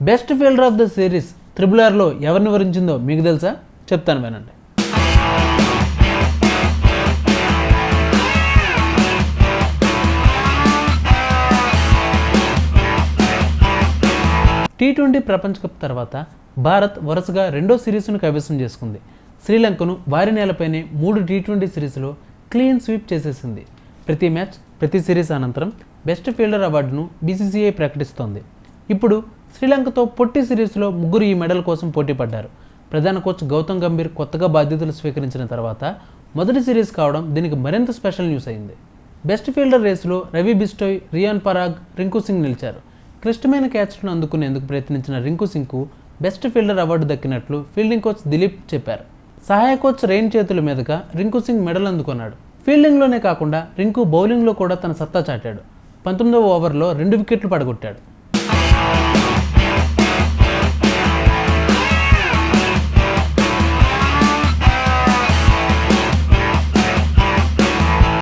Best fielder of the series RRRలో ఎవరిని వరించిందో మీకు తెలుసా? చెప్తాను వినండి. T20 ప్రపంచ కప్ తర్వాత భారత్ వరుసగా రెండో సిరీస్ను కైవసం చేసుకుంది. శ్రీలంకను వారి నేలపైనే 3 T20 సిరీస్లో క్లీన్ స్వీప్ చేసేసింది. ప్రతి మ్యాచ్, ప్రతి సిరీస్ అనంతరం బెస్ట్ ఫీల్డర్ అవార్డును BCCI ప్రకటిస్తోంది. ఇప్పుడు శ్రీలంకతో పొట్టి సిరీస్లో ముగ్గురు ఈ మెడల్ కోసం పోటీ పడ్డారు. ప్రధాన కోచ్ గౌతమ్ గంభీర్ కొత్తగా బాధ్యతలు స్వీకరించిన తర్వాత మొదటి సిరీస్ కావడం దీనికి మరింత స్పెషల్ న్యూస్ అయింది. బెస్ట్ ఫీల్డర్ రేసులో రవి బిస్టోయ్, రియాన్ పరాగ్, రింకు సింగ్ నిలిచారు. క్లిష్టమైన క్యాచ్లను అందుకునేందుకు ప్రయత్నించిన రింకు సింగ్కు బెస్ట్ ఫీల్డర్ అవార్డు దక్కినట్లు ఫీల్డింగ్ కోచ్ దిలీప్ చెప్పారు. సహాయ కోచ్ రెయిన్ చేతుల మీదుగా రింకు సింగ్ మెడల్ అందుకున్నాడు. ఫీల్డింగ్లోనే కాకుండా రింకు బౌలింగ్లో కూడా తన సత్తా చాటాడు. 19వ ఓవర్లో 2 వికెట్లు పడగొట్టాడు.